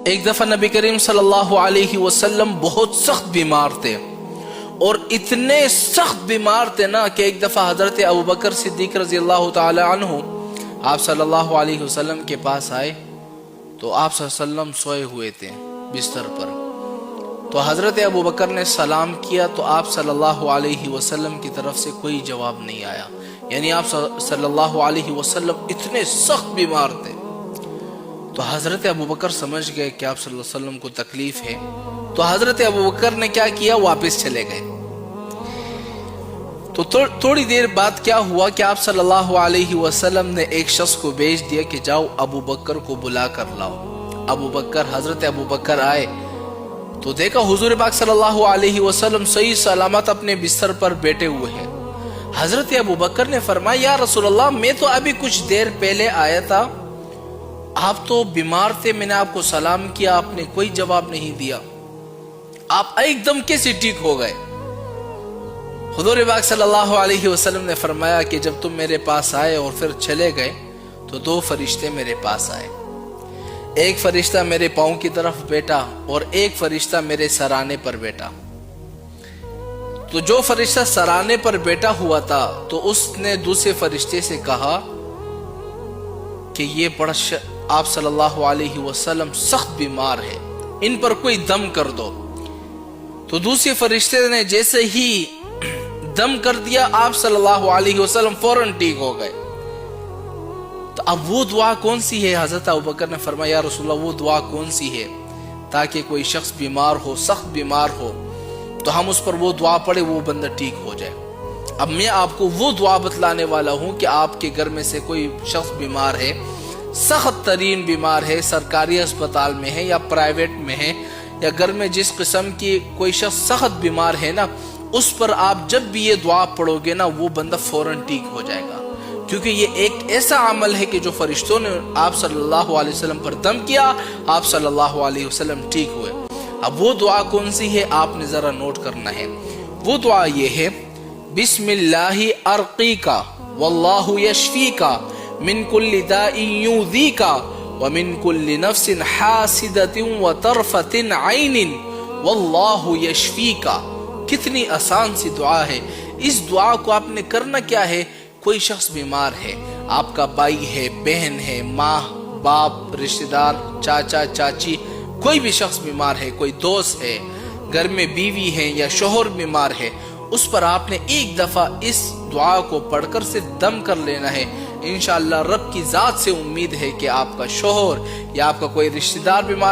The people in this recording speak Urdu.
ایک دفعہ نبی کریم صلی اللہ علیہ وسلم بہت سخت بیمار تھے، اور اتنے سخت بیمار تھے نا کہ ایک دفعہ حضرت ابوبکر صدیق رضی اللہ تعالی عنہ آپ صلی اللہ علیہ وسلم کے پاس آئے تو آپ صلی اللہ علیہ وسلم سوئے ہوئے تھے بستر پر. تو حضرت ابوبکر نے سلام کیا تو آپ صلی اللہ علیہ وسلم کی طرف سے کوئی جواب نہیں آیا. یعنی آپ صلی اللہ علیہ وسلم اتنے سخت بیمار تھے. تو حضرت ابوبکر سمجھ گئے کہ آپ صلی اللہ علیہ وسلم کو تکلیف ہے. تو حضرت ابوبکر نے کیا کیا، واپس چلے گئے. تو تھوڑی دیر بعد کیا ہوا کہ آپ صلی اللہ علیہ وسلم نے ایک شخص کو بھیج دیا کہ جاؤ ابوبکر کو بلا کر لاؤ. حضرت ابوبکر آئے تو دیکھا حضور پاک صلی اللہ علیہ وسلم صحیح سلامت اپنے بستر پر بیٹھے ہوئے ہیں. حضرت ابوبکر نے فرمایا یا رسول اللہ، میں تو ابھی کچھ دیر پہلے آیا تھا، آپ تو بیمار تھے، میں نے آپ کو سلام کیا، آپ نے کوئی جواب نہیں دیا، آپ ایک دم کیسے ٹھیک ہو گئے؟ حضور پاک صلی اللہ علیہ وسلم نے فرمایا کہ جب تم میرے پاس آئے اور پھر چلے گئے تو دو فرشتے میرے پاس آئے. ایک فرشتہ میرے پاؤں کی طرف بیٹھا اور ایک فرشتہ میرے سرانے پر بیٹھا. تو جو فرشتہ سرانے پر بیٹھا ہوا تھا تو اس نے دوسرے فرشتے سے کہا کہ یہ آپ صلی اللہ علیہ وسلم سخت بیمار ہے، ان پر کوئی دم کر دو. تو دوسرے فرشتے نے جیسے ہی دم کر دیا، آپ صلی اللہ علیہ وسلم فوراً ٹھیک ہو گئے. تو اب وہ دعا کون سی ہے؟ حضرت ابوبکر نے فرمایا یا رسول اللہ، وہ دعا کون سی ہے تاکہ کوئی شخص بیمار ہو، سخت بیمار ہو، تو ہم اس پر وہ دعا پڑھے، وہ بندہ ٹھیک ہو جائے. اب میں آپ کو وہ دعا بتلانے والا ہوں کہ آپ کے گھر میں سے کوئی شخص بیمار ہے، سخت ترین بیمار ہے، سرکاری اسپتال میں ہے یا پرائیویٹ میں ہے، یا گھر میں جس قسم کی کوئی شخص سخت بیمار ہے نا، اس پر آپ جب بھی یہ دعا پڑھو گے نا، وہ بندہ فوراً ٹھیک ہو جائے گا. کیونکہ یہ ایک ایسا عمل ہے کہ جو فرشتوں نے آپ صلی اللہ علیہ وسلم پر دم کیا، آپ صلی اللہ علیہ وسلم ٹھیک ہوئے. اب وہ دعا کون سی ہے آپ نے ذرا نوٹ کرنا ہے. وہ دعا یہ ہے، بسم اللہ ارقیکا واللہ یشفیکا من کل داء یؤذیکا ومن کل نفس حاسدۃ وطرفۃ عین واللہ یشفیکا. کتنی آسان سی دعا ہے. اس دعا کو آپ نے کرنا کیا ہے، کوئی شخص بیمار ہے، آپ کا بھائی ہے، بہن ہے، ماں باپ، رشتہ دار، چاچا چاچی، کوئی بھی شخص بیمار ہے، کوئی دوست ہے، گھر میں بیوی ہے یا شوہر بیمار ہے، اس پر آپ نے ایک دفعہ اس دعا کو پڑھ کر صرف دم کر لینا ہے. انشاءاللہ رب کی ذات سے امید ہے کہ آپ کا شوہر یا آپ کا کوئی رشتہ دار بیمار ہو